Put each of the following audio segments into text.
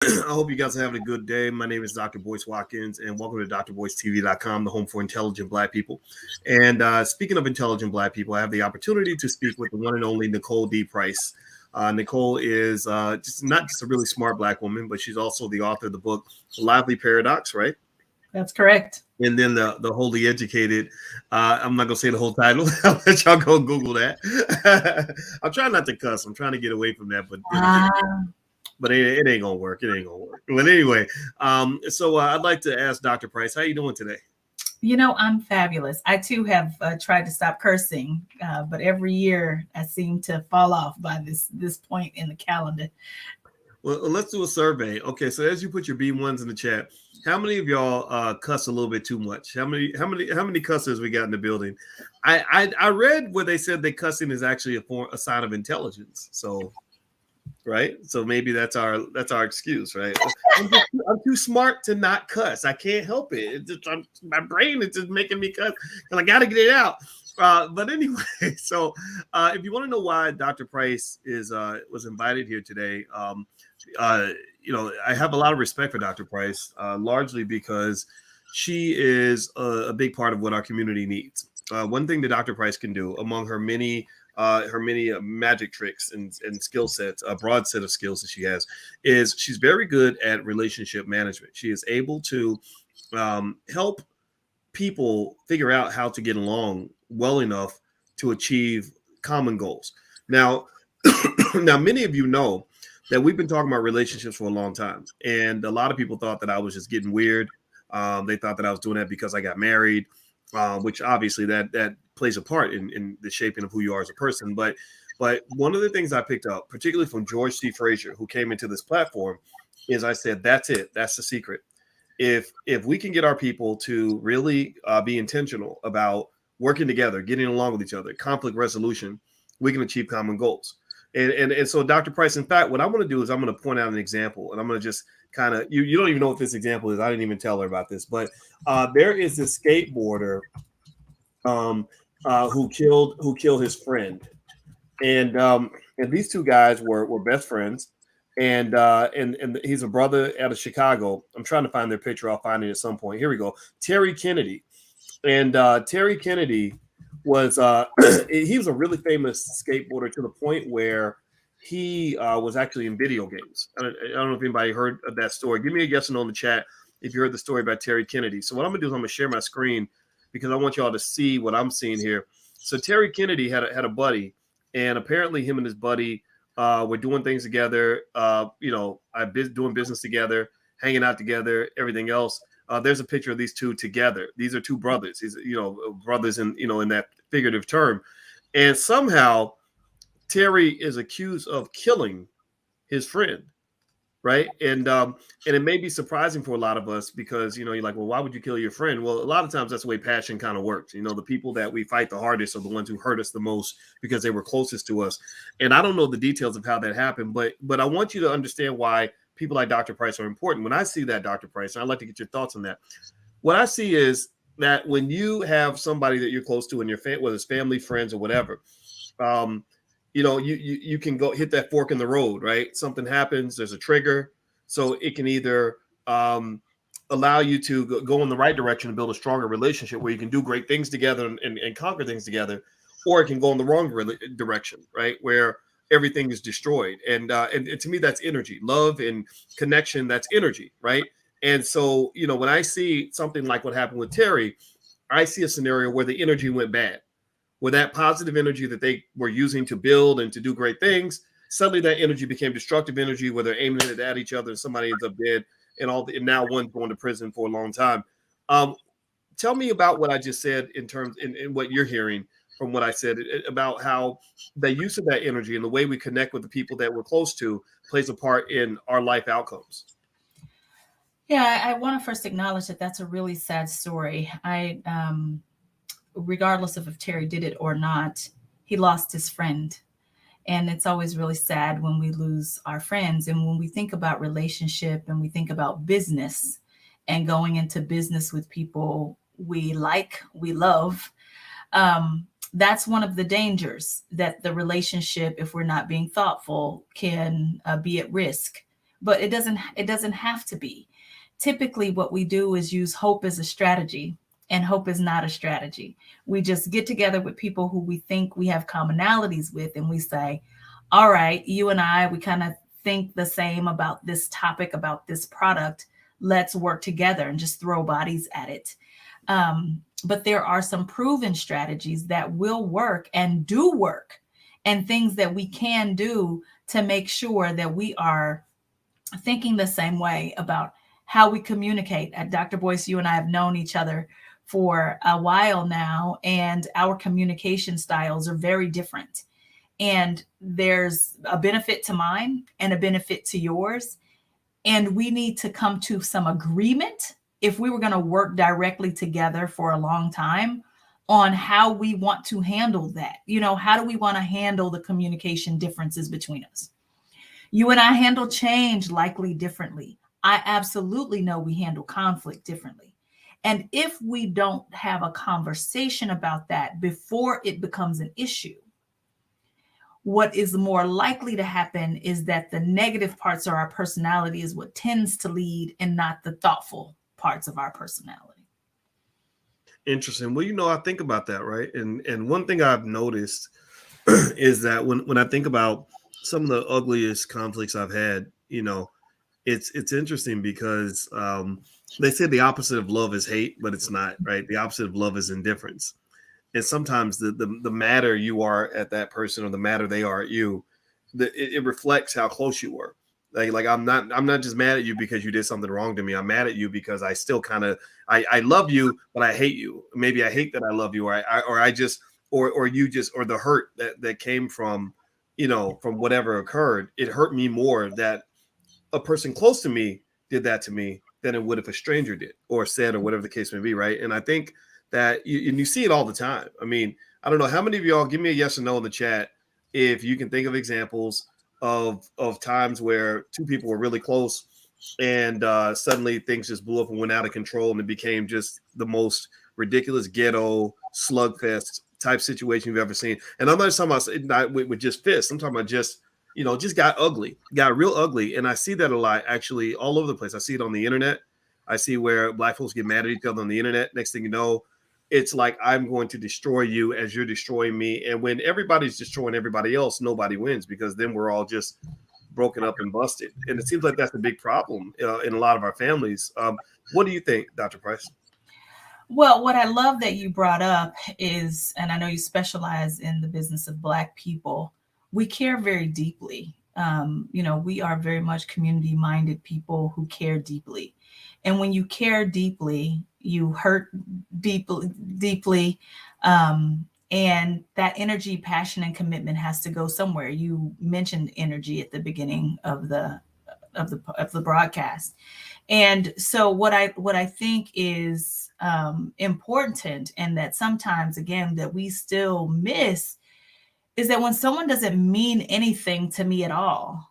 I hope you guys are having a good day. My name is Dr. Boyce Watkins, and welcome to drboycetv.com, the home for intelligent Black people. And speaking of intelligent Black people, I have the opportunity to speak with the one and only Nicole D. Price. Nicole is just not just a really smart Black woman, but she's also the author of the book Lively Paradox, right? That's correct. And then the wholly educated. I'm not gonna say the whole title. I'll let y'all go Google that. I'm trying not to cuss. I'm trying to get away from that, but then again, Ah, but it ain't gonna work. It ain't gonna work. But anyway, so I'd like to ask Dr. Price, how you doing today? I'm fabulous. I too have tried to stop cursing, but every year I seem to fall off by this point in the calendar. Well, let's do a survey. Okay, so as you put your B1s in the chat, how many of y'all cuss a little bit too much? How many cussers we got in the building? I read where they said that cussing is actually a sign of intelligence. So right? So maybe that's our excuse, right? I'm too smart to not cuss. I can't help it. My brain is just making me cuss, and I got to get it out. But anyway, so if you want to know why Dr. Price is was invited here today, uh, I have a lot of respect for Dr. Price, largely because she is a big part of what our community needs. One thing that Dr. Price can do, among her many magic tricks and skill sets, a broad set of skills that she has, is she's very good at relationship management. She is able to help people figure out how to get along well enough to achieve common goals. Now, now many of you know that we've been talking about relationships for a long time, and a lot of people thought that I was just getting weird. They thought that I was doing that because I got married, which obviously that plays a part in the shaping of who you are as a person. But one of the things I picked up, particularly from George C. Frazier, who came into this platform, is I said, that's it. That's the secret. If we can get our people to really be intentional about working together, getting along with each other, conflict resolution, we can achieve common goals. And so, Dr. Price, in fact, what I'm going to do is I'm going to point out an example, and I'm going to just kind of you don't even know what this example is. I didn't even tell her about this, but there is this skateboarder um, who killed his friend, and these two guys were best friends, and he's a brother out of Chicago. I'm trying to find their picture. I'll find it at some point. Here we go. Terry Kennedy, and Terry Kennedy was he was a really famous skateboarder to the point where he was actually in video games. I don't know if anybody heard of that story. Give me a yes or no in the chat if you heard the story about Terry Kennedy. So what I'm gonna do is I'm gonna share my screen because I want y'all to see what I'm seeing here. So Terry Kennedy had a buddy, and apparently him and his buddy were doing things together. I've been doing business together, hanging out together, everything else. There's a picture of these two together. These are two brothers. These, brothers in that figurative term. And somehow Terry is accused of killing his friend, right? And it may be surprising for a lot of us because you're like, well, why would you kill your friend? Well, a lot of times that's the way passion kind of works. The people that we fight the hardest are the ones who hurt us the most because they were closest to us. And I don't know the details of how that happened, but I want you to understand why people like Dr. Price are important. When I see that, Dr. Price, and I'd like to get your thoughts on that. What I see is that when you have somebody that you're close to in your family, whether it's family, friends, or whatever, you can go hit that fork in the road, right? Something happens, there's a trigger, so it can either allow you to go in the right direction and build a stronger relationship where you can do great things together and conquer things together, or it can go in the wrong direction, right, where everything is destroyed. And to me, that's energy, love and connection. That's energy, right? And so, when I see something like what happened with Terry, I see a scenario where the energy went bad, where that positive energy that they were using to build and to do great things, suddenly that energy became destructive energy where they're aiming it at each other and somebody ends up dead and now one's going to prison for a long time. Um, Tell me about what I just said in what you're hearing from what I said about how the use of that energy and the way we connect with the people that we're close to plays a part in our life outcomes. Yeah, I want to first acknowledge that that's a really sad story. Regardless of if Terry did it or not, he lost his friend. And it's always really sad when we lose our friends. And when we think about relationship and we think about business and going into business with people we like, we love, that's one of the dangers that the relationship, if we're not being thoughtful, can be at risk but it doesn't have to be. Typically what we do is use hope as a strategy, and hope is not a strategy. We just get together with people who we think we have commonalities with, and we say, all right, you and I, we kind of think the same about this topic, about this product. Let's work together and just throw bodies at it. But there are some proven strategies that will work and do work, and things that we can do to make sure that we are thinking the same way about how we communicate. Dr. Boyce, you and I have known each other for a while now, and our communication styles are very different. And there's a benefit to mine and a benefit to yours. And we need to come to some agreement if we were going to work directly together for a long time on how we want to handle that. How do we want to handle the communication differences between us? You and I handle change likely differently. I absolutely know we handle conflict differently. And if we don't have a conversation about that before it becomes an issue, what is more likely to happen is that the negative parts of our personality is what tends to lead, and not the thoughtful parts of our personality. Interesting. Well, I think about that, right? And one thing I've noticed is that when I think about some of the ugliest conflicts I've had, it's interesting because they say the opposite of love is hate, but it's not, right? The opposite of love is indifference. And sometimes the madder you are at that person, or the madder they are at you, it reflects how close you were. Like I'm not just mad at you because you did something wrong to me. I'm mad at you because I still kind of I love you, but I hate you. Maybe I hate that I love you, or I just or you just, or the hurt that came from from whatever occurred. It hurt me more that a person close to me did that to me than it would if a stranger did, or said, or whatever the case may be, right? And I think that you see it all the time. I mean, I don't know how many of y'all, give me a yes or no in the chat if you can think of examples of times where two people were really close, and suddenly things just blew up and went out of control, and it became just the most ridiculous ghetto slugfest type situation you've ever seen. And I'm not just talking about not with just fists. I'm talking about just just got ugly, got real ugly. And I see that a lot, actually, all over the place. I see it on the internet. I see where Black folks get mad at each other on the internet. Next thing you know, it's like, I'm going to destroy you as you're destroying me. And when everybody's destroying everybody else, nobody wins, because then we're all just broken up and busted. And it seems like that's a big problem in a lot of our families. What do you think, Dr. Price? Well, what I love that you brought up is, and I know you specialize in the business of Black people, we care very deeply. We are very much community minded people who care deeply. And when you care deeply, you hurt deeply, deeply. And that energy, passion, and commitment has to go somewhere. You mentioned energy at the beginning of the broadcast. And so what I think is important, and that sometimes, again, that we still miss, is that when someone doesn't mean anything to me at all,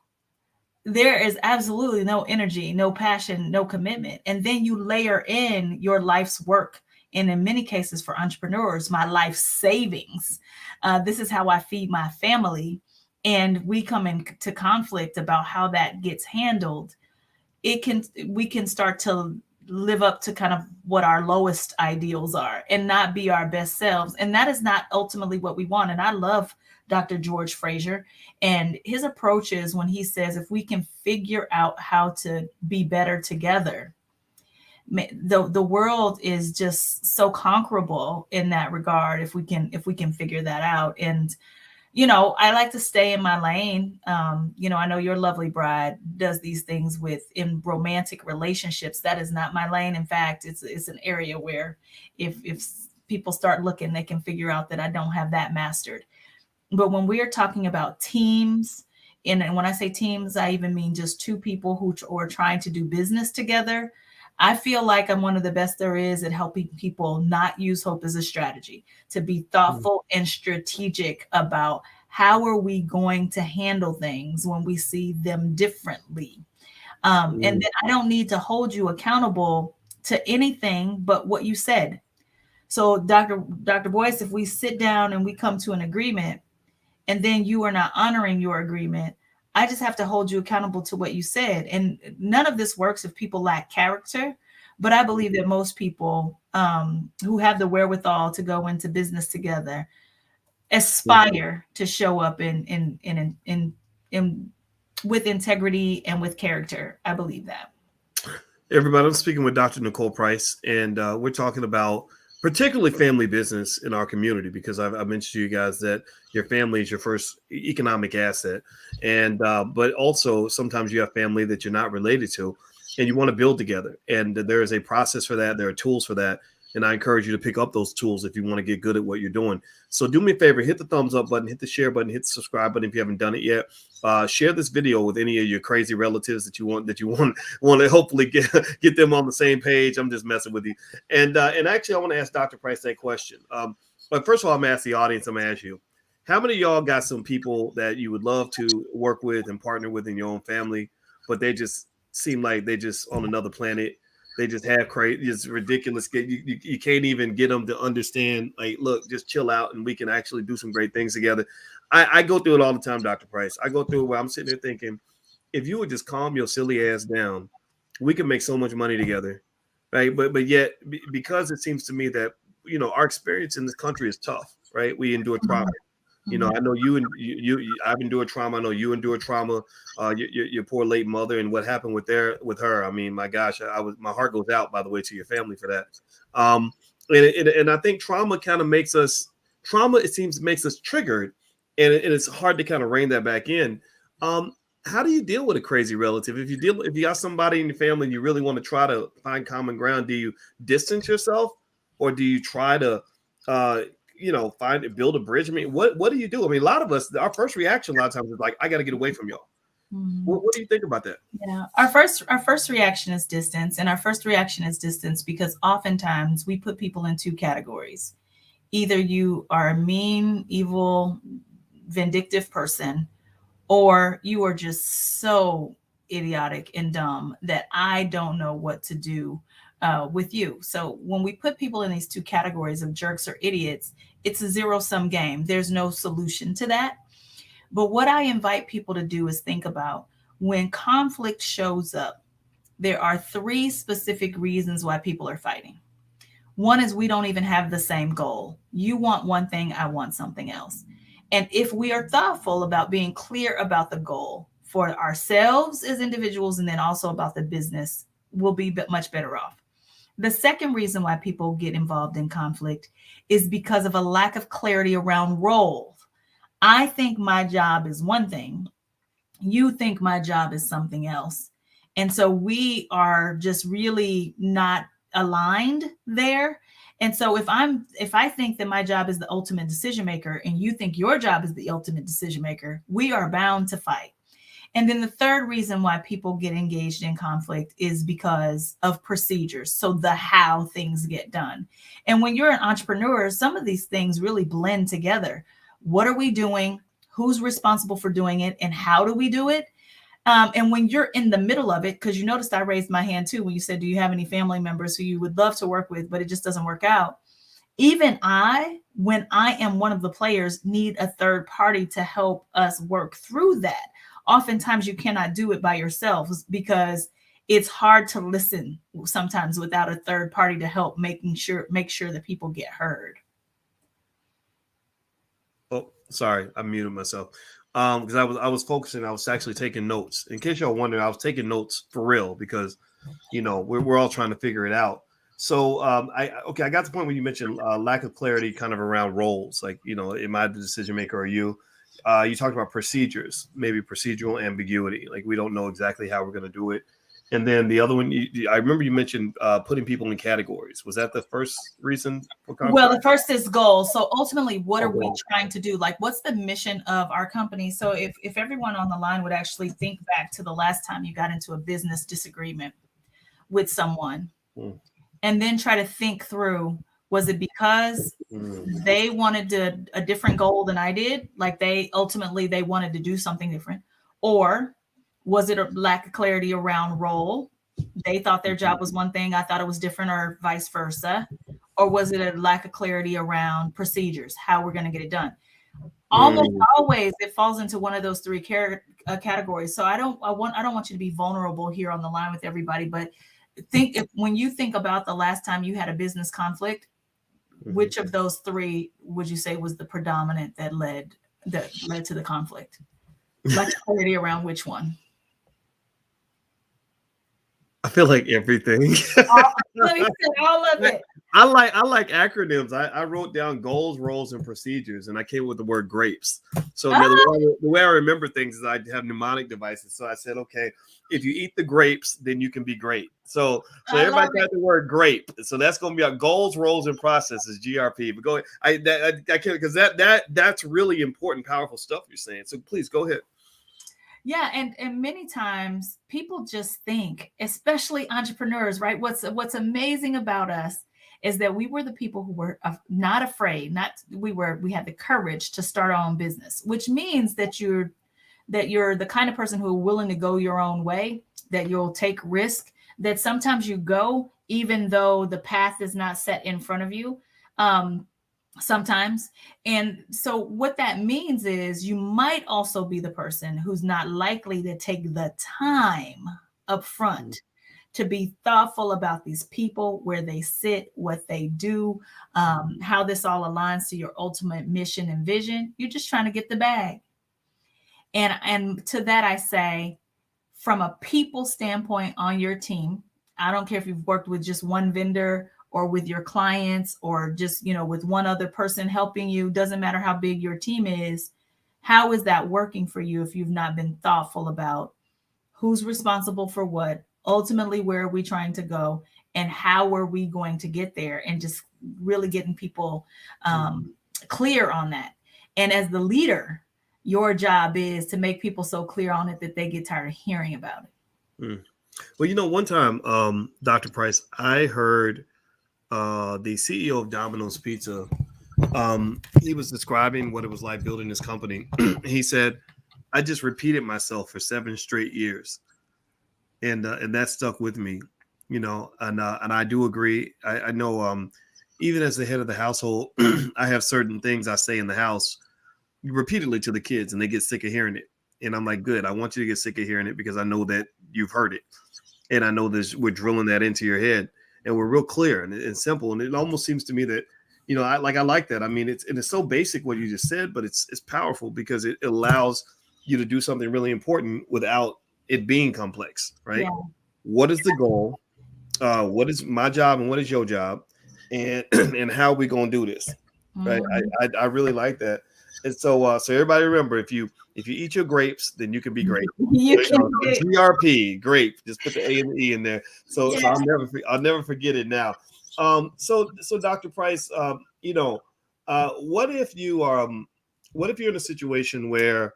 there is absolutely no energy, no passion, no commitment. And then you layer in your life's work. And in many cases for entrepreneurs, my life savings. This is how I feed my family. And we come into conflict about how that gets handled. We can start to live up to kind of what our lowest ideals are and not be our best selves. And that is not ultimately what we want. And I love Dr. George Fraser and his approach is when he says, if we can figure out how to be better together, the world is just so conquerable in that regard. If we can figure that out. And I like to stay in my lane. I know your lovely bride does these things in romantic relationships. That is not my lane. In fact, it's an area where if people start looking, they can figure out that I don't have that mastered. But when we are talking about teams, and when I say teams, I even mean just two people who are trying to do business together. I feel like I'm one of the best there is at helping people not use hope as a strategy, to be thoughtful and strategic about how are we going to handle things when we see them differently. And then I don't need to hold you accountable to anything but what you said. So Dr. Boyce, if we sit down and we come to an agreement, and then you are not honoring your agreement, I just have to hold you accountable to what you said. And none of this works if people lack character. But I believe that most people who have the wherewithal to go into business together aspire to show up in with integrity and with character. I believe that. Everybody, I'm speaking with Dr. Nicole Price, and we're talking about particularly family business in our community because I mentioned to you guys that your family is your first economic asset, and but also sometimes you have family that you're not related to, and you want to build together, and there is a process for that. There are tools for that, and I encourage you to pick up those tools if you want to get good at what you're doing. So do me a favor, hit the thumbs up button, hit the share button, hit the subscribe button if you haven't done it yet. Share this video with any of your crazy relatives that you want to hopefully get them on the same page. I'm just messing with you. And actually, I want to ask Dr. Price that question. But first of all, I'm gonna ask the audience. I'm gonna ask you, how many of y'all got some people that you would love to work with and partner with in your own family, but they just seem like they just on another planet? They just have crazy, it's ridiculous. You can't even get them to understand, like, look, just chill out and we can actually do some great things together. I go through it all the time, Dr. Price. I go through it where I'm sitting there thinking, if you would just calm your silly ass down, we can make so much money together, right? But yet, because it seems to me that, our experience in this country is tough, right? We endure trauma. I know I've endured trauma. I know you endured trauma. Your poor late mother and what happened with her. I mean, my gosh, my heart goes out, by the way, to your family for that. And I think trauma kind of makes us triggered, and it's hard to kind of rein that back in. How do you deal with a crazy relative? If you got somebody in your family and you really want to try to find common ground, do you distance yourself, or do you try to build a bridge? I mean, what do you do? I mean, a lot of us, our first reaction a lot of times is like, I got to get away from y'all. What do you think about that? Yeah, our first reaction is distance, and our first reaction is distance because oftentimes we put people in two categories. Either you are a mean, evil, vindictive person, or you are just so idiotic and dumb that I don't know what to do with you. So when we put people in these two categories of jerks or idiots, it's a zero-sum game. There's no solution to that. But what I invite people to do is think about when conflict shows up, there are three specific reasons why people are fighting. One is we don't even have the same goal. You want one thing, I want something else. And if we are thoughtful about being clear about the goal for ourselves as individuals and then also about the business, we'll be much better off. The second reason why people get involved in conflict is because of a lack of clarity around roles. I think my job is one thing. You think my job is something else. And so we are just really not aligned there. And so if I think that my job is the ultimate decision maker and you think your job is the ultimate decision maker, we are bound to fight. And then the third reason why people get engaged in conflict is because of procedures. So the how things get done. And when you're an entrepreneur, some of these things really blend together. What are we doing? Who's responsible for doing it? And how do we do it? And when you're in the middle of it, because you noticed I raised my hand too when you said, do you have any family members who you would love to work with, but it just doesn't work out? Even when I am one of the players, need a third party to help us work through that. Oftentimes you cannot do it by yourself because it's hard to listen sometimes without a third party to help make sure that people get heard. Oh, sorry, I muted myself. Because I was focusing, I was actually taking notes. In case y'all wondering, I was taking notes for real because we're all trying to figure it out. So I got the point when you mentioned lack of clarity kind of around roles, like am I the decision maker or you? You talked about procedures, maybe procedural ambiguity, like we don't know exactly how we're going to do it. And then the other one, I remember you mentioned putting people in categories. Was that the first reason for conflict? Well, the first is goals. So ultimately, what are we trying to do? Like, what's the mission of our company? So if everyone on the line would actually think back to the last time you got into a business disagreement with someone, and then try to think through, was it because they wanted a different goal than I did? Like they wanted to do something different, or was it a lack of clarity around role? They thought their job was one thing, I thought it was different, or vice versa. Or was it a lack of clarity around procedures, how we're going to get it done? Almost always it falls into one of those three categories. So I don't want you to be vulnerable here on the line with everybody, but think if when you think about the last time you had a business conflict, which of those three would you say was the predominant that led to the conflict? Like clarity around which one? I feel like everything. Let me say all of it. I like acronyms. I wrote down goals, roles, and procedures, and I came up with the word grapes. So now the way I remember things is I have mnemonic devices. So I said, okay, if you eat the grapes, then you can be great. So everybody got the word grape. So that's going to be our goals, roles, and processes, GRP. But go ahead. I can't because that's really important, powerful stuff you're saying. So please go ahead. Yeah, and many times people just think, especially entrepreneurs, right? What's amazing about us is that we were the people who were not afraid. We had the courage to start our own business, which means that you're the kind of person who are willing to go your own way, that you'll take risk, that sometimes you go even though the path is not set in front of you. Sometimes. And so what that means is you might also be the person who's not likely to take the time up front to be thoughtful about these people, where they sit, what they do, how this all aligns to your ultimate mission and vision. You're just trying to get the bag. And to that I say, from a people standpoint on your team, I don't care if you've worked with just one vendor or with your clients or just, with one other person helping you, doesn't matter how big your team is. How is that working for you if you've not been thoughtful about who's responsible for what, ultimately, where are we trying to go, and how are we going to get there, and just really getting people clear on that. And as the leader, your job is to make people so clear on it that they get tired of hearing about it. Well, one time, Dr. Price, I heard the CEO of Domino's Pizza, he was describing what it was like building this company. He said, I just repeated myself for 7 straight years. And that stuck with me, and I do agree. I know, even as the head of the household, I have certain things I say in the house repeatedly to the kids, and they get sick of hearing it. And I'm like, good. I want you to get sick of hearing it because I know that you've heard it. And I know we're drilling that into your head. And we're real clear and simple. And it almost seems to me that, I like that. I mean, it's so basic what you just said, but it's powerful because it allows you to do something really important without it being complex, right? Yeah. What is the goal? What is my job and what is your job? And and how are we going to do this? Right. I really like that. And so everybody remember, if you eat your grapes, then you can be great. GRP, grape. Just put the A and the E in there. So I'll never forget it now. So Dr. Price, what if you're in a situation where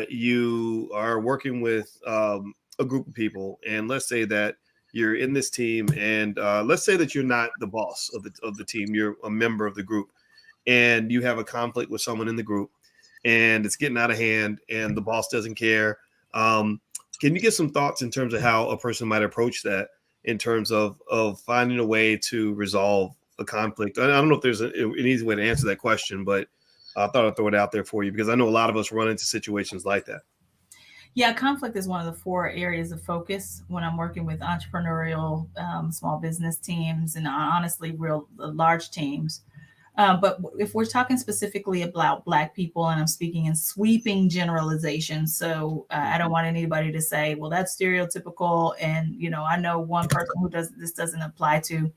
you are working with a group of people, and let's say that you're in this team, and let's say that you're not the boss of the team, you're a member of the group, and you have a conflict with someone in the group, and it's getting out of hand, and the boss doesn't care. Can you give some thoughts in terms of how a person might approach that, in terms of finding a way to resolve a conflict? I don't know if there's an easy way to answer that question, but I thought I'd throw it out there for you because I know a lot of us run into situations like that. Yeah, conflict is one of the 4 areas of focus when I'm working with entrepreneurial small business teams, and honestly, real large teams. But if we're talking specifically about Black people, and I'm speaking in sweeping generalizations, so I don't want anybody to say, well, that's stereotypical, and I know one person who this doesn't apply to.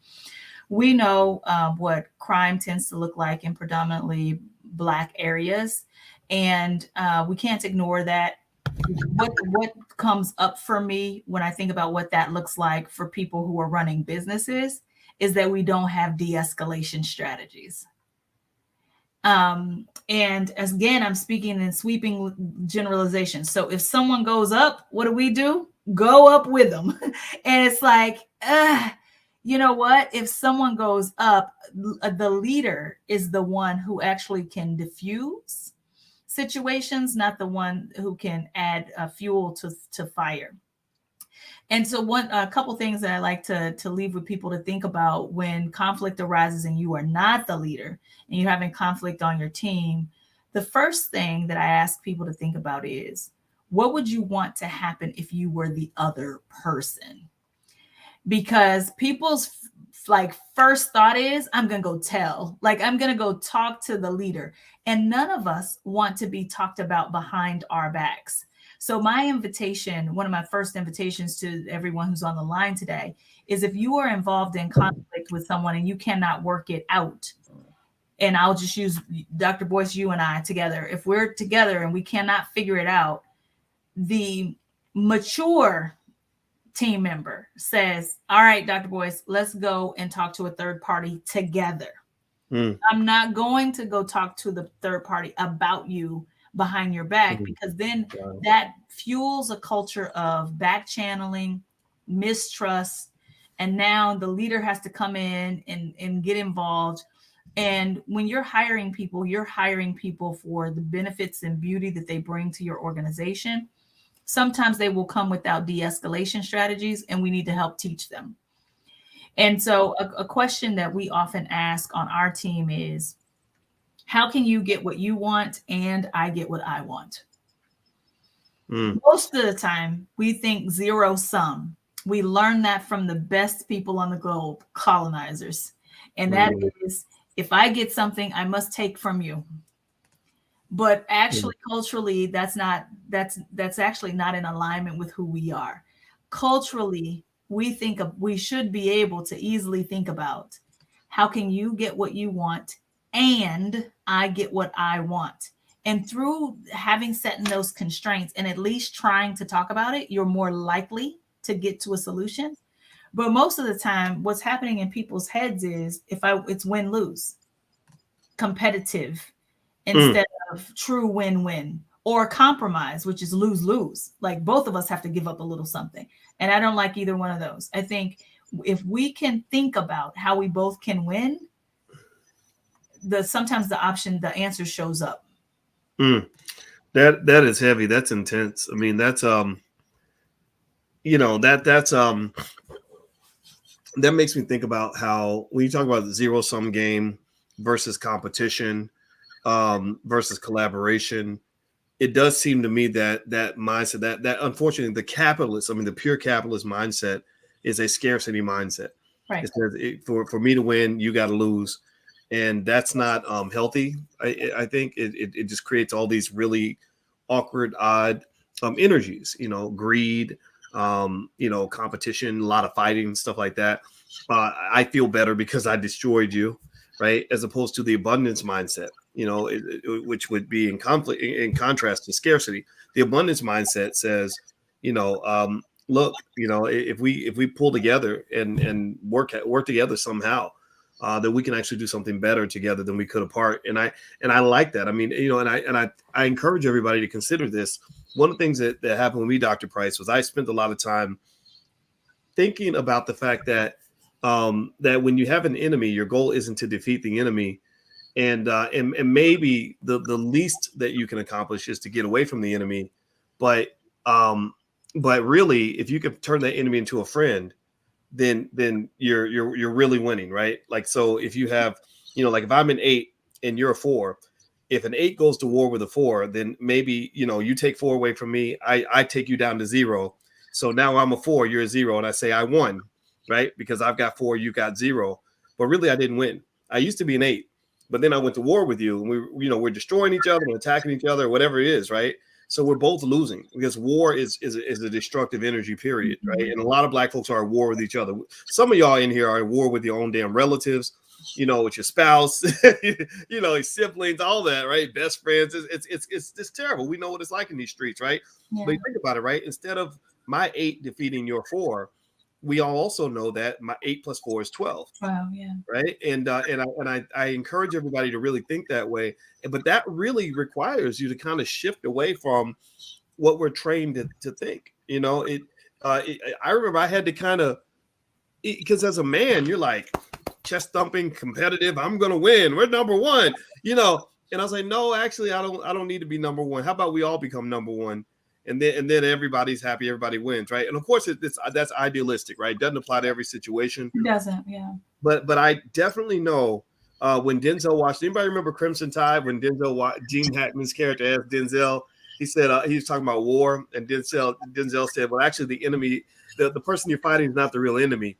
We know what crime tends to look like in predominantly Black areas, and we can't ignore that. What comes up for me when I think about what that looks like for people who are running businesses is that we don't have de-escalation strategies. And again, I'm speaking in sweeping generalizations. So if someone goes up, what do? Go up with them. And it's like, you know what? If someone goes up, the leader is the one who actually can diffuse situations, not the one who can add fuel to fire. And so a couple things that I like to leave with people to think about when conflict arises and you are not the leader and you're having conflict on your team. The first thing that I ask people to think about is, what would you want to happen if you were the other person? Because people's like first thought is, I'm gonna go tell, like I'm gonna go talk to the leader, and none of us want to be talked about behind our backs. So my invitation, one of my first invitations to everyone who's on the line today, is if you are involved in conflict with someone and you cannot work it out, and I'll just use Dr. Boyce, you and I together, if we're together and we cannot figure it out, the mature team member says, all right, Dr. Boyce, let's go and talk to a third party together. I'm not going to go talk to the third party about you behind your back, because then that fuels a culture of back channeling, mistrust. And now the leader has to come in and get involved. And when you're hiring people for the benefits and beauty that they bring to your organization. Sometimes they will come without de-escalation strategies, and we need to help teach them. And so a question that we often ask on our team is, how can you get what you want and I get what I want? Most of the time, we think zero sum. We learn that from the best people on the globe, colonizers. And that is, if I get something, I must take from you. But actually, culturally, that's actually not in alignment with who we are. Culturally, we should be able to easily think about, how can you get what you want and I get what I want? And through having set in those constraints and at least trying to talk about it, you're more likely to get to a solution. But most of the time, what's happening in people's heads is it's win-lose, competitive, instead of true win-win, or compromise, which is lose-lose. Like both of us have to give up a little something. And I don't like either one of those. I think if we can think about how we both can win, sometimes the answer shows up. That is heavy. That's intense. I mean, that's that makes me think about how, when you talk about the zero sum game versus competition, versus collaboration, it does seem to me that mindset, that unfortunately the pure capitalist mindset is a scarcity mindset. Right. It says for me to win, you got to lose, and that's not healthy. I think it just creates all these really awkward, odd energies. Greed, competition, a lot of fighting, stuff like that. I feel better because I destroyed you, right? As opposed to the abundance mindset, which would be in conflict, in contrast to scarcity. The abundance mindset says, look, if we pull together and work together somehow, that we can actually do something better together than we could apart. And I like that. I mean, and I encourage everybody to consider this. One of the things that happened with me, Dr. Price, was I spent a lot of time thinking about the fact that that when you have an enemy, your goal isn't to defeat the enemy. And maybe the least that you can accomplish is to get away from the enemy. But really, if you could turn that enemy into a friend, then you're really winning, right? Like, so if you have, like if I'm an 8 and you're a 4, if an 8 goes to war with a 4, then maybe, you take 4 away from me, I take you down to 0. So now I'm a 4, you're a 0, and I say I won, right? Because I've got 4, you got 0. But really, I didn't win. I used to be an 8, but then I went to war with you, and we're destroying each other, we're attacking each other, whatever it is, right? So we're both losing, because war is a destructive energy, period, right? And a lot of Black folks are at war with each other. Some of y'all in here are at war with your own damn relatives, with your spouse, your siblings, all that, right? Best friends. It's terrible. We know what it's like in these streets, right? Yeah. But you think about it, right? Instead of my 8 defeating your 4, we all also know that my 8 plus 4 is 12. Wow, yeah. Right. And I encourage everybody to really think that way. But that really requires you to kind of shift away from what we're trained to think. I remember I had to kind of, because as a man, you're like chest thumping, competitive. I'm going to win. We're number one, And I was like, no, actually, I don't need to be number one. How about we all become number one? And then everybody's happy, everybody wins, right? And of course, that's idealistic, right? It doesn't apply to every situation. It doesn't, yeah. But I definitely know when Denzel watched. Anybody remember Crimson Tide when Denzel watched Gene Hackman's character as Denzel, He said he was talking about war, and Denzel said, "Well, actually, the enemy, the person you're fighting is not the real enemy."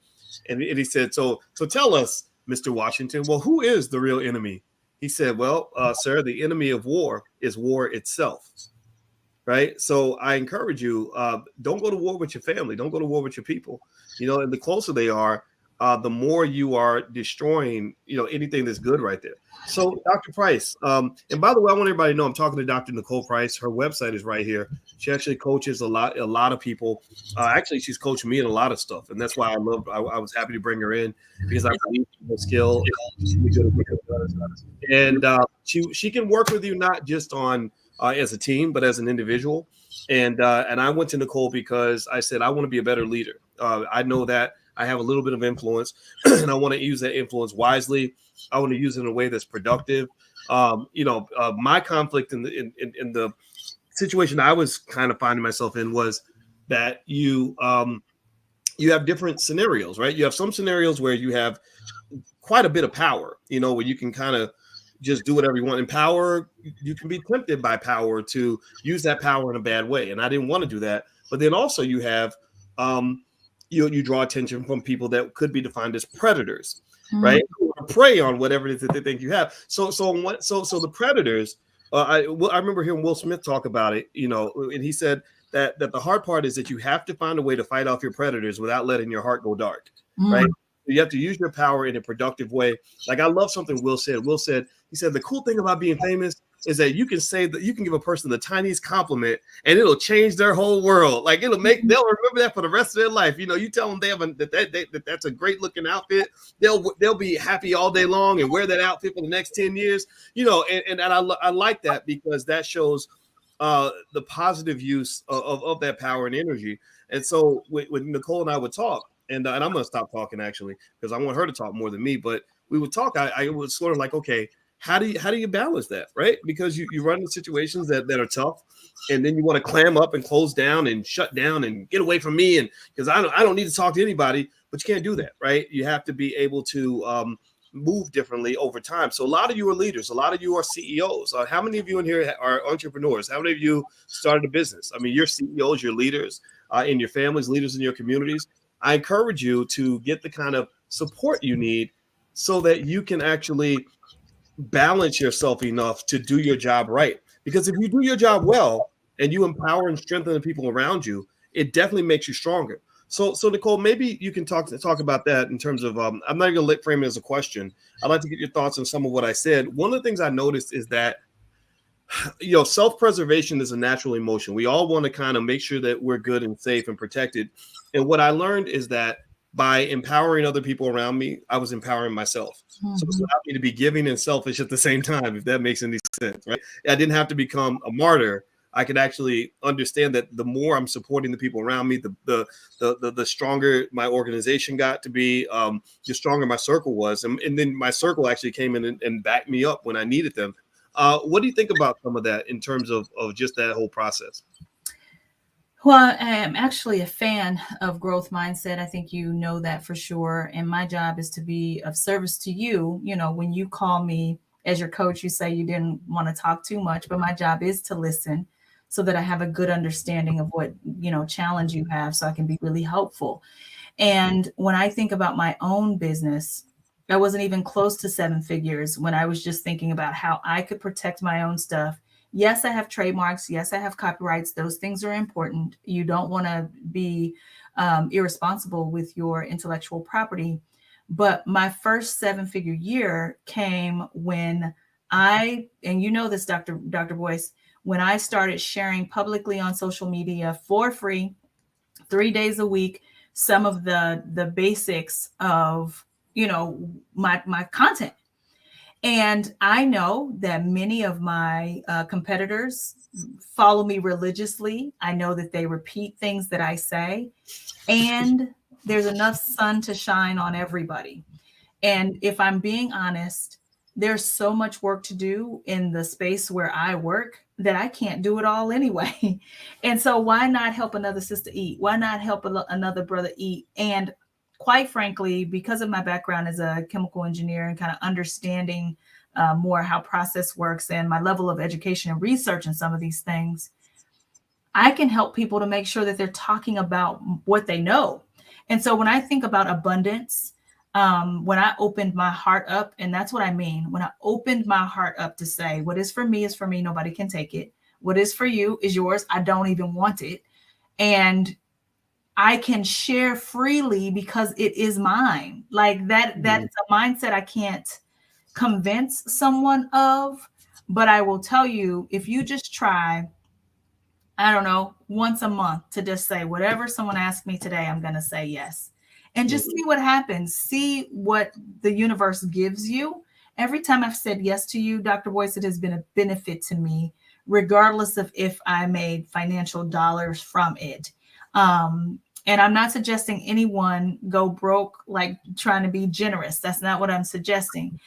And he said, "So tell us, Mr. Washington, well, who is the real enemy?" He said, "Well, sir, the enemy of war is war itself." Right. So I encourage you, don't go to war with your family. Don't go to war with your people. And the closer they are, the more you are destroying, anything that's good right there. So Dr. Price, and by the way, I want everybody to know I'm talking to Dr. Nicole Price. Her website is right here. She actually coaches a lot of people. Actually, she's coached me in a lot of stuff. And that's why I was happy to bring her in, because I believe in her skill. She's really good at what she does. And she can work with you not just on as a team, but as an individual. And I went to Nicole because I said I want to be a better leader. I know that I have a little bit of influence, and I want to use that influence wisely. I want to use it in a way that's productive. My conflict in the situation I was kind of finding myself in was that you have different scenarios, right? You have some scenarios where you have quite a bit of power, where you can kind of just do whatever you want. And power, you can be tempted by power to use that power in a bad way. And I didn't want to do that. But then also you have, you draw attention from people that could be defined as predators, right? Who prey on whatever it is that they think you have. So the predators, I remember hearing Will Smith talk about it, and he said that the hard part is that you have to find a way to fight off your predators without letting your heart go dark, right? You have to use your power in a productive way. Like, I love something Will said. He said, the cool thing about being famous is that you can say that you can give a person the tiniest compliment and it'll change their whole world. Like, they'll remember that for the rest of their life. You tell them they have that's a great looking outfit. They'll be happy all day long and wear that outfit for the next 10 years, and I like that, because that shows the positive use of that power and energy. And so when Nicole and I would talk, and I'm going to stop talking, actually, because I want her to talk more than me. But we would talk. I was sort of like, okay, how do you balance that, right? Because you run into situations that are tough, and then you want to clam up and close down and shut down and get away from me, and because I don't need to talk to anybody. But you can't do that, right? You have to be able to move differently over time. So a lot of you are leaders. A lot of you are CEOs. How many of you in here are entrepreneurs? How many of you started a business? I mean, you're CEOs, you're leaders in your families, leaders in your communities. I encourage you to get the kind of support you need so that you can actually balance yourself enough to do your job right. Because if you do your job well and you empower and strengthen the people around you, it definitely makes you stronger. So Nicole, maybe you can talk about that in terms of, I'm not even going to frame it as a question. I'd like to get your thoughts on some of what I said. One of the things I noticed is that self-preservation is a natural emotion. We all want to kind of make sure that we're good and safe and protected. And what I learned is that by empowering other people around me, I was empowering myself. So it's allowed me to be giving and selfish at the same time, if that makes any sense, right? I didn't have to become a martyr. I could actually understand that the more I'm supporting the people around me, the stronger my organization got to be, the stronger my circle was. And then my circle actually came in and backed me up when I needed them. What do you think about some of that in terms of just that whole process? Well, I am actually a fan of growth mindset. I think you know that for sure. And my job is to be of service to you. When you call me as your coach, you say you didn't want to talk too much, but my job is to listen so that I have a good understanding of what, challenge you have, so I can be really helpful. And when I think about my own business, I wasn't even close to 7 figures when I was just thinking about how I could protect my own stuff. Yes, I have trademarks. Yes, I have copyrights. Those things are important. You don't want to be irresponsible with your intellectual property. But my first 7-figure year came when and you know this, Dr. Boyce, when I started sharing publicly on social media for free, 3 days a week, some of the basics of my content. And I know that many of my competitors follow me religiously. I know that they repeat things that I say, and there's enough sun to shine on everybody. And if I'm being honest, there's so much work to do in the space where I work that I can't do it all anyway. And so why not help another sister eat? Why not help another brother eat? And quite frankly, because of my background as a chemical engineer and kind of understanding more how process works and my level of education and research in some of these things, I can help people to make sure that they're talking about what they know. And so when I think about abundance, when I opened my heart up, and that's what I mean, when I opened my heart up to say, what is for me is for me, nobody can take it. What is for you is yours. I don't even want it. And I can share freely because it is mine. Like that's a mindset I can't convince someone of, but I will tell you, if you just try, I don't know, once a month to just say, whatever someone asks me today, I'm going to say yes. And just see what happens. See what the universe gives you. Every time I've said yes to you, Dr. Boyce, it has been a benefit to me, regardless of if I made financial dollars from it. And I'm not suggesting anyone go broke, like trying to be generous. That's not what I'm suggesting.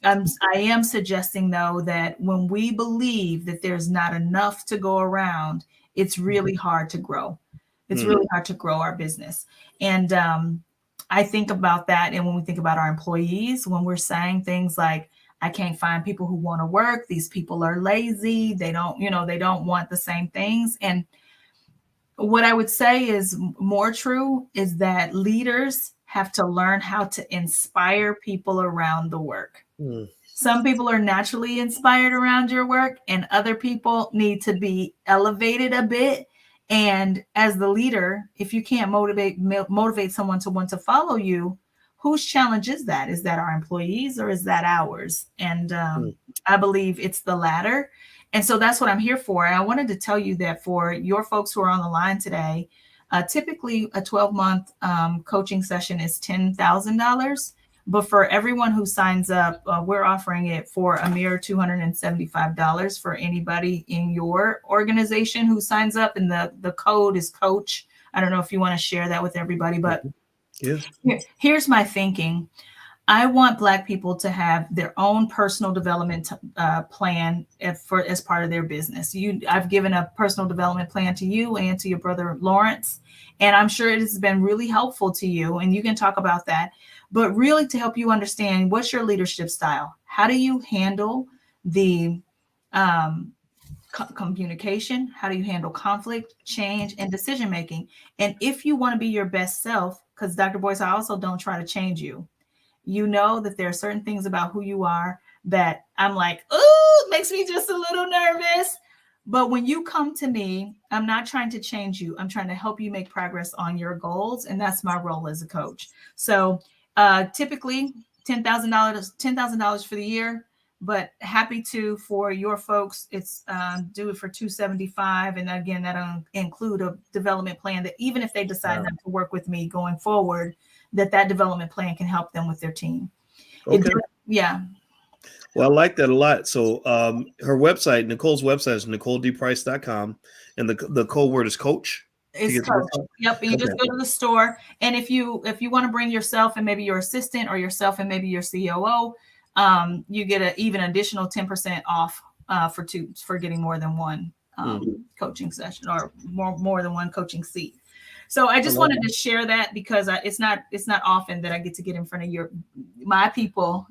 I am suggesting, though, that when we believe that there's not enough to go around, it's really hard to grow. It's really hard to grow our business. And I think about that. And when we think about our employees, when we're saying things like, I can't find people who want to work, these people are lazy, they don't want the same things. And what I would say is more true is that leaders have to learn how to inspire people around the work. Some people are naturally inspired around your work, and other people need to be elevated a bit. And as the leader, if you can't motivate someone to want to follow you, whose challenge is that? Is that our employees or is that ours? And I believe it's the latter. And so that's what I'm here for. And I wanted to tell you that for your folks who are on the line today, typically a 12-month coaching session is $10,000. But for everyone who signs up, we're offering it for a mere $275 for anybody in your organization who signs up. And the code is coach. I don't know if you want to share that with everybody, but here's my thinking. I want Black people to have their own personal development plan as part of their business. I've given a personal development plan to you and to your brother Lawrence, and I'm sure it has been really helpful to you. And you can talk about that, but really to help you understand what's your leadership style. How do you handle the communication? How do you handle conflict, change, and decision making? And if you want to be your best self, because Dr. Boyce, I also don't try to change you. You know that there are certain things about who you are that I'm like, oh, it makes me just a little nervous. But when you come to me, I'm not trying to change you. I'm trying to help you make progress on your goals. And that's my role as a coach. So typically $10,000 for the year, but happy to, for your folks, it's do it for $275. And again, that'll include a development plan that even if they decide not to work with me going forward, that development plan can help them with their team. Okay. Yeah. Well, I like that a lot. So her website, Nicole's website is NicoleDPrice.com. And the code word is coach. It's coach. Yep. And you just go to the store. And if you want to bring yourself and maybe your assistant, or yourself and maybe your COO, you get an even additional 10% off for getting more than one coaching session, or more than one coaching seat. So I just wanted to share that because it's not often that I get to get in front of your people.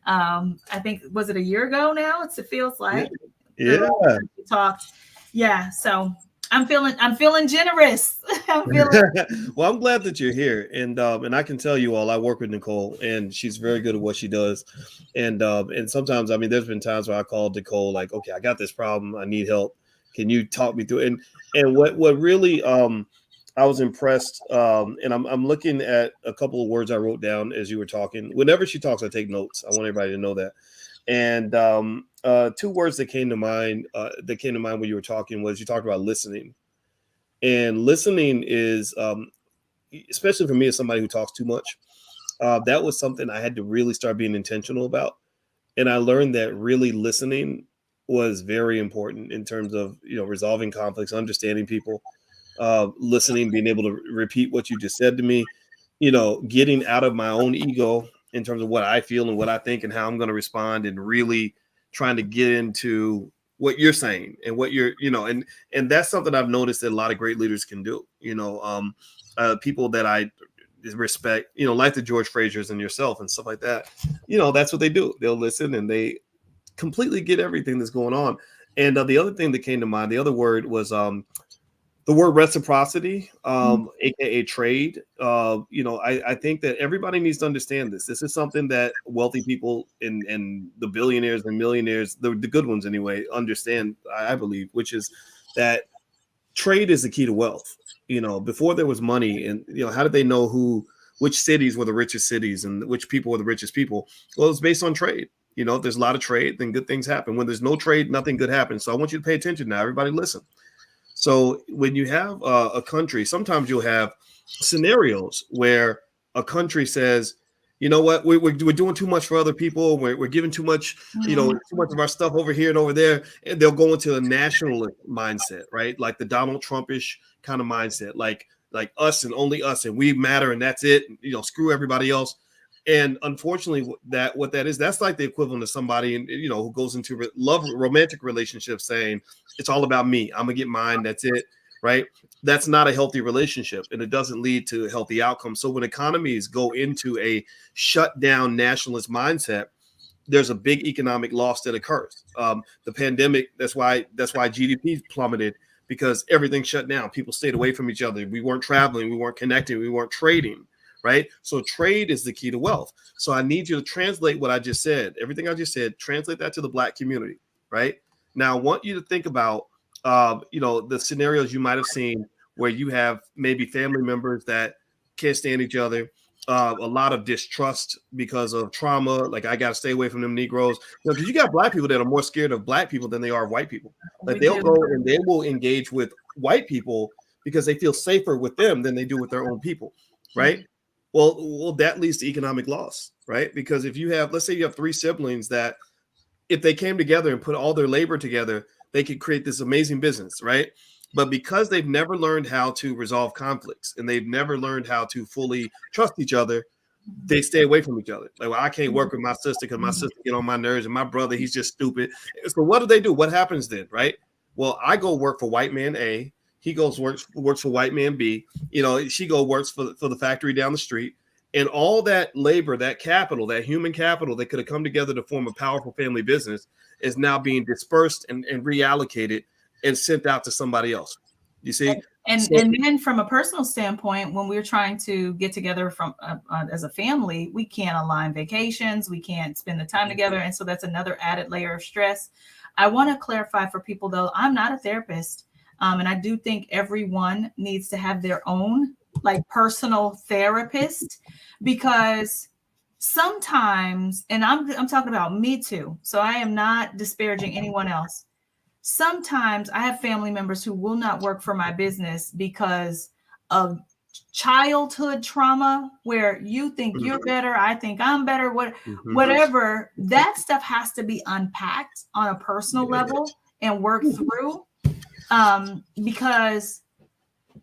I think, was it a year ago now? It feels like. Yeah. We talked. Yeah. So I'm feeling generous. Well, I'm glad that you're here, and I can tell you all, I work with Nicole, and she's very good at what she does, and sometimes, I mean, there's been times where I called Nicole like, okay, I got this problem, I need help. Can you talk me through it? And what really I was impressed, and I'm looking at a couple of words I wrote down as you were talking. Whenever she talks, I take notes. I want everybody to know that. And two words that came to mind when you were talking was, you talked about listening. And listening is, especially for me as somebody who talks too much, that was something I had to really start being intentional about. And I learned that really listening was very important in terms of, resolving conflicts, understanding people, listening, being able to repeat what you just said to me, getting out of my own ego in terms of what I feel and what I think and how I'm going to respond, and really trying to get into what you're saying and what you're, and that's something I've noticed that a lot of great leaders can do, people that I respect, like the George Frazier's and yourself and stuff like that, that's what they do. They'll listen and they completely get everything that's going on. And the other thing that came to mind, the other word was the word reciprocity, aka trade. I think that everybody needs to understand this. This is something that wealthy people and the billionaires and millionaires, the good ones anyway, understand, I believe, which is that trade is the key to wealth. Before there was money, and how did they know which cities were the richest cities and which people were the richest people? Well, it's based on trade. If there's a lot of trade, then good things happen. When there's no trade, nothing good happens. So I want you to pay attention now. Everybody listen. So when you have a country, sometimes you'll have scenarios where a country says, you know what, we're doing too much for other people. We're giving too much, too much of our stuff over here and over there. And they'll go into a national mindset, right? Like the Donald Trumpish kind of mindset, like us and only us, and we matter and that's it. Screw everybody else. And unfortunately, what that is, that's like the equivalent of somebody, who goes into romantic relationships saying, it's all about me. I'm gonna get mine. That's it. Right. That's not a healthy relationship, and it doesn't lead to a healthy outcomes. So when economies go into a shut down nationalist mindset, there's a big economic loss that occurs. The pandemic, that's why GDP plummeted, because everything shut down. People stayed away from each other. We weren't traveling. We weren't connecting. We weren't trading. Right. So trade is the key to wealth. So I need you to translate what I just said. Everything I just said, translate that to the Black community. Right. Now, I want you to think about, the scenarios you might have seen where you have maybe family members that can't stand each other, a lot of distrust because of trauma. Like, I got to stay away from them Negroes, because you got Black people that are more scared of Black people than they are of white people. Like, they'll go and they will engage with white people because they feel safer with them than they do with their own people. Right. Well, that leads to economic loss, right? Because if you have, let's say you have 3 siblings that, if they came together and put all their labor together, they could create this amazing business, right? But because they've never learned how to resolve conflicts and they've never learned how to fully trust each other, they stay away from each other. Like, well, I can't work with my sister because my sister get on my nerves, and my brother, he's just stupid. So what do? What happens then, right? Well, I go work for white man A. He goes works for white man B. She works for the factory down the street. And all that labor, that capital, that human capital that could have come together to form a powerful family business is now being dispersed and reallocated and sent out to somebody else. You see? And then from a personal standpoint, when we're trying to get together from as a family, we can't align vacations. We can't spend the time together. And so that's another added layer of stress. I want to clarify for people, though, I'm not a therapist. And I do think everyone needs to have their own personal therapist, because sometimes, and I'm talking about me too, so I am not disparaging anyone else. Sometimes I have family members who will not work for my business because of childhood trauma, where you think you're better, I think I'm better, whatever. That stuff has to be unpacked on a personal level and worked through, because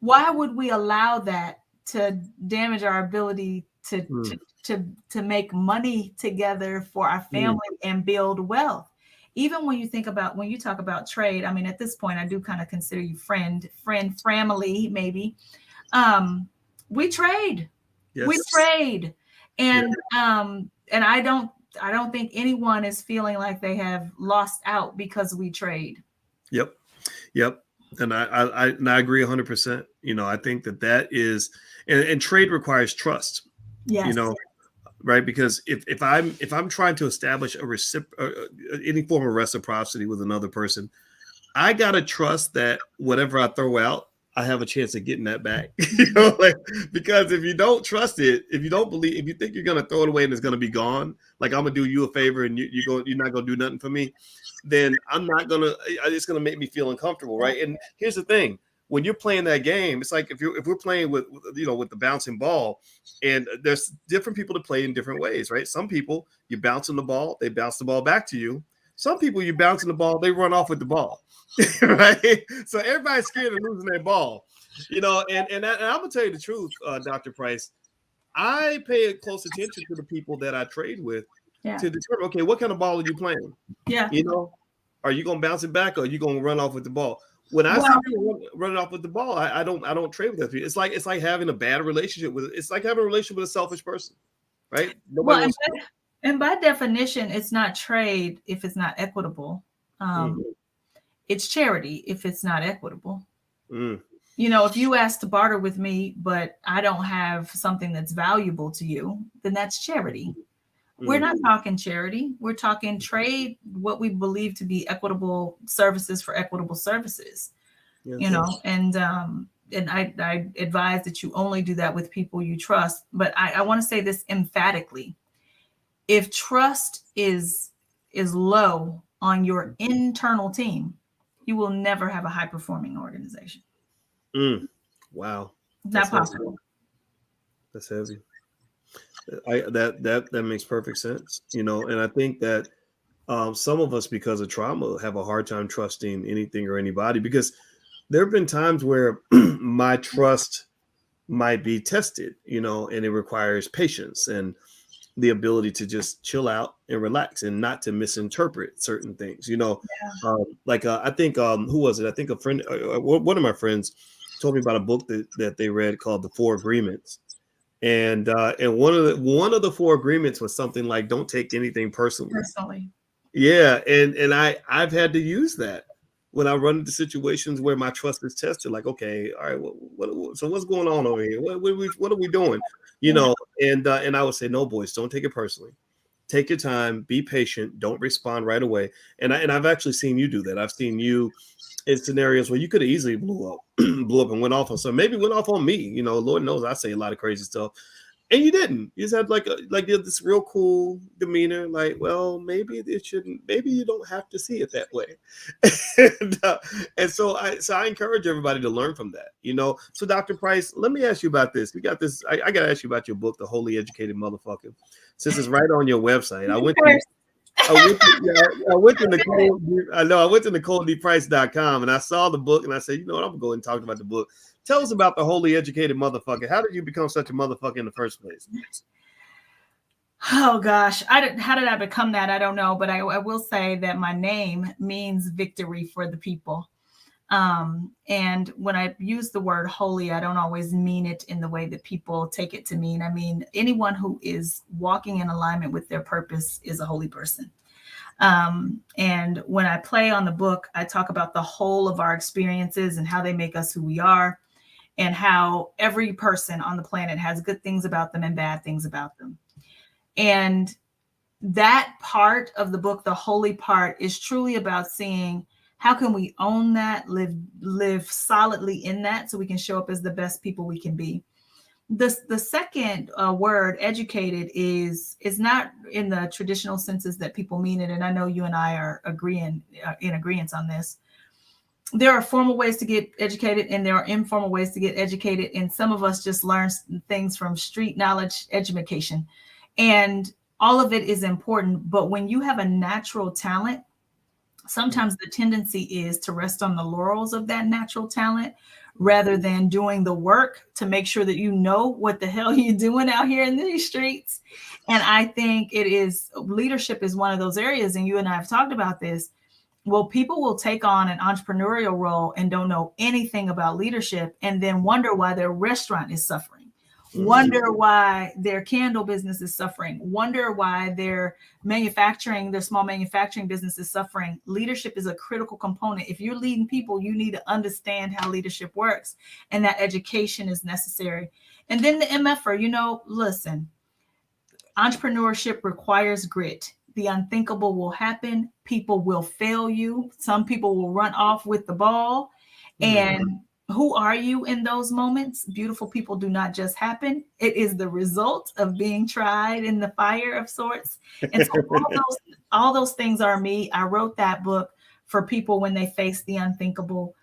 why would we allow that to damage our ability to make money together for our family and build wealth? Even when you talk about trade, I mean, at this point, I do kind of consider you friend, family, maybe. We trade. Yes. We trade. And I don't think anyone is feeling like they have lost out because we trade. Yep. And I agree 100%. I think that is, and trade requires trust. Yes. Right? Because if I'm trying to establish any form of reciprocity with another person, I gotta trust that whatever I throw out, I have a chance of getting that back. Because if you don't trust it, if you don't believe, if you think you're gonna throw it away and it's gonna be gone, like I'm gonna do you a favor and you're not gonna do nothing for me, then it's gonna make me feel uncomfortable, right? And here's the thing. When you're playing that game, it's like if we're playing with the bouncing ball, and there's different people to play in different ways, right? Some people, you bouncing the ball, they bounce the ball back to you. Some people, you bouncing the ball, they run off with the ball, right? So everybody's scared of losing their ball, and I'm gonna tell you the truth, Dr. Price. I pay close attention to the people that I trade with to determine, okay, what kind of ball are you playing? Yeah, are you gonna bounce it back, or are you gonna run off with the ball? When I see people running off with the ball, I don't trade with that. It's like having a bad relationship it's like having a relationship with a selfish person, right? And by definition, it's not trade if it's not equitable. it's charity if it's not equitable. Mm, You know, if you ask to barter with me, but I don't have something that's valuable to you, then that's charity. We're mm. not talking charity. We're talking trade what we believe to be equitable services for equitable services, you Yes. know, and I advise that you only do that with people you trust. But I want to say this emphatically. If trust is low on your internal team, you will never have a high performing organization. Mm. Wow. That's Not heavy. possible. That's heavy. That makes perfect sense. And I think that some of us, because of trauma, have a hard time trusting anything or anybody, because there have been times where my trust might be tested, and it requires patience and the ability to just chill out and relax and not to misinterpret certain things. I think who was it? I think a friend, one of my friends, told me about a book that they read called The Four Agreements, and one of the four agreements was something like, don't take anything personally. Personally. Yeah, and I've had to use that when I run into situations where my trust is tested. Like, okay, all right, so what's going on over here? What are we doing? Yeah. And I would say, no, boys, don't take it personally. Take your time, be patient, don't respond right away. And I've actually seen you do that. I've seen you in scenarios where you could have easily blew up, blew up and went off on some. Maybe went off on me. Lord knows I say a lot of crazy stuff, and you didn't. You just had like you had this real cool demeanor. Like, well, maybe it shouldn't. Maybe you don't have to see it that way. and so I encourage everybody to learn from that. So Dr. Price, let me ask you about this. We got this. I got to ask you about your book, The Holy Educated Motherfucker. Since it's right on your website, I went to I went to Nicole. I know I went to NicoleDPrice.com and I saw the book and I said, you know what, I'm gonna go and talk about the book. Tell us about The Holy Educated Motherfucker. How did you become such a motherfucker in the first place? Oh gosh, how did I become that? I don't know, but I will say that my name means victory for the people. And when I use the word holy, I don't always mean it in the way that people take it to mean. I mean, anyone who is walking in alignment with their purpose is a holy person. And when I play on the book, I talk about the whole of our experiences and how they make us who we are, and how every person on the planet has good things about them and bad things about them. And that part of the book, the holy part, is truly about seeing how can we own that, live solidly in that, so we can show up as the best people we can be. The second word, educated, is not in the traditional senses that people mean it, and I know you and I are in agreement on this. There are formal ways to get educated and there are informal ways to get educated, and some of us just learn things from street knowledge education, and all of it is important. But when you have a natural talent, sometimes the tendency is to rest on the laurels of that natural talent rather than doing the work to make sure that you know what the hell you're doing out here in these streets. And I think leadership is one of those areas, and you and I have talked about this. Well, people will take on an entrepreneurial role and don't know anything about leadership, and then wonder why their restaurant is suffering, wonder why their candle business is suffering, wonder why their small manufacturing business is suffering. Leadership is a critical component. If you're leading people, you need to understand how leadership works, and that education is necessary. And then the MFer, listen, entrepreneurship requires grit. The unthinkable will happen. People will fail you. Some people will run off with the ball. And who are you in those moments? Beautiful people do not just happen. It is the result of being tried in the fire of sorts. And so all those things are me. I wrote that book for people when they face the unthinkable,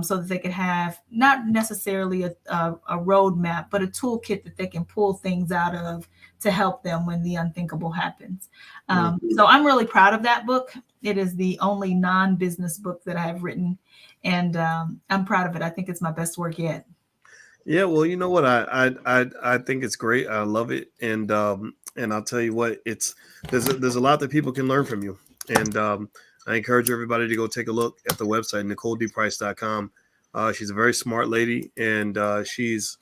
so that they could have not necessarily a roadmap, but a toolkit that they can pull things out of to help them when the unthinkable happens. So I'm really proud of that book. It is the only non-business book that I have written, and I'm proud of it. I think it's my best work yet. Yeah, well, you know what? I think it's great. I love it, and I'll tell you what, there's a lot that people can learn from you, and I encourage everybody to go take a look at the website, NicoleDPrice.com. She's a very smart lady, and she's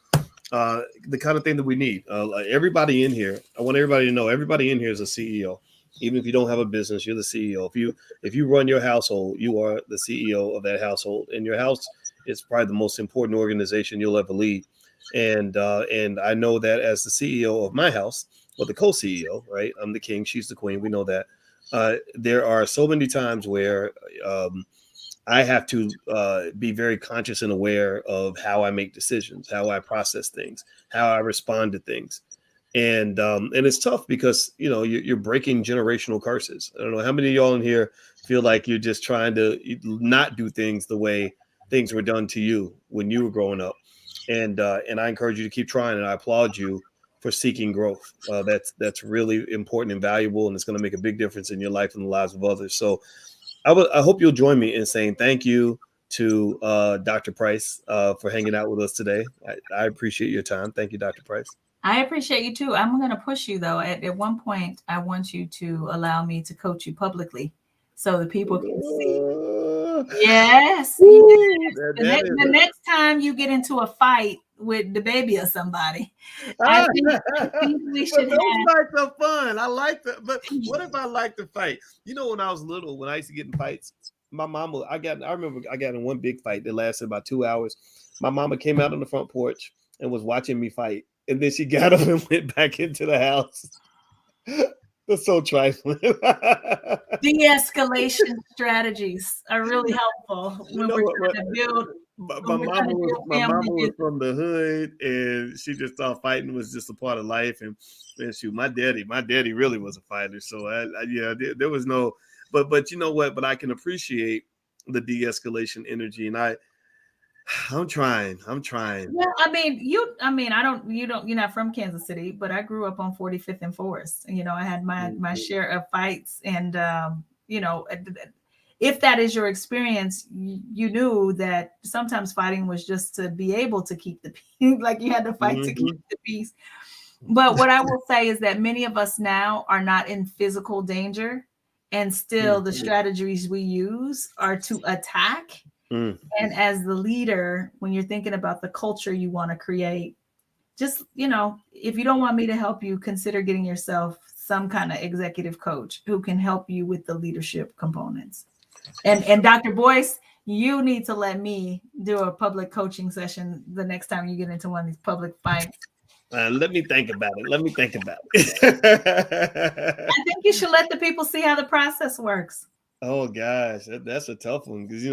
the kind of thing that we need. Everybody in here, I want everybody to know, everybody in here is a CEO. Even if you don't have a business, you're the CEO. If you run your household, you are the CEO of that household, and your house is probably the most important organization you'll ever lead. And I know that as the CEO of my house, or the co-CEO, right? I'm the king, she's the queen. We know that. There are so many times where I have to be very conscious and aware of how I make decisions, how I process things, how I respond to things, and it's tough because you're breaking generational curses. I don't know how many of y'all in here feel like you're just trying to not do things the way things were done to you when you were growing up, and I encourage you to keep trying, and I applaud you for seeking growth. That's really important and valuable, and it's going to make a big difference in your life and the lives of others. So I hope you'll join me in saying thank you to Dr. Price for hanging out with us today. I appreciate your time. Thank you, Dr. Price. I appreciate you too. I'm going to push you though. At one point, I want you to allow me to coach you publicly so the people can see. Yes. Yes. The next time you get into a fight with the baby or somebody, I think we should those fights are fun. I like that. But what if I like to fight? When I was little, when I used to get in fights, my mama, I remember I got in one big fight that lasted about 2 hours. My mama came out on the front porch and was watching me fight. And then she got up and went back into the house. That's so trifling. De-escalation strategies are really helpful when we're trying to build. My mama was from the hood, and she just thought fighting was just a part of life. And shoot, my daddy really was a fighter. So there was no, but you know what? But I can appreciate the de-escalation energy, and I'm trying. Yeah, you're not from Kansas City, but I grew up on 45th and Forest. I had my share of fights, and if that is your experience, you knew that sometimes fighting was just to be able to keep the peace, like you had to fight to keep the peace. But what I will say is that many of us now are not in physical danger, and still the strategies we use are to attack. And as the leader, when you're thinking about the culture you want to create, just, if you don't want me to help you, consider getting yourself some kind of executive coach who can help you with the leadership components. And Dr. Boyce, you need to let me do a public coaching session the next time you get into one of these public fights. Let me think about it. I think you should let the people see how the process works. Oh gosh, that's a tough one because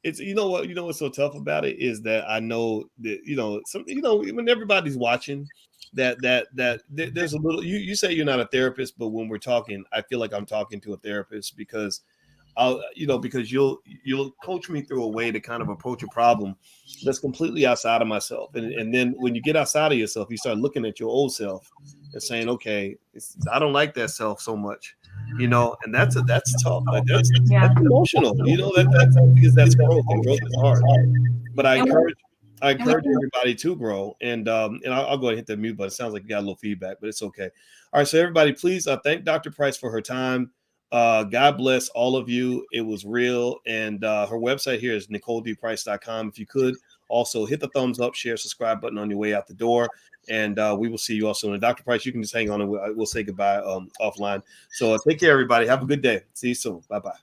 it's what's so tough about it is that I know that when everybody's watching that there's a little you say you're not a therapist, but when we're talking, I feel like I'm talking to a therapist because because you'll coach me through a way to kind of approach a problem that's completely outside of myself, and then when you get outside of yourself, you start looking at your old self and saying, okay, I don't like that self so much. And that's tough. Like that's emotional. That's because that's growth, and growth is hard. But I encourage everybody to grow. And I'll go ahead and hit the mute button. It sounds like you got a little feedback, but it's okay. All right, so everybody, please thank Dr. Price for her time. God bless all of you. It was real. And her website here is NicoleDPrice.com. If you could also hit the thumbs up, share, subscribe button on your way out the door. And we will see you all soon. And Dr. Price, you can just hang on and we'll say goodbye offline. So take care, everybody. Have a good day. See you soon. Bye-bye.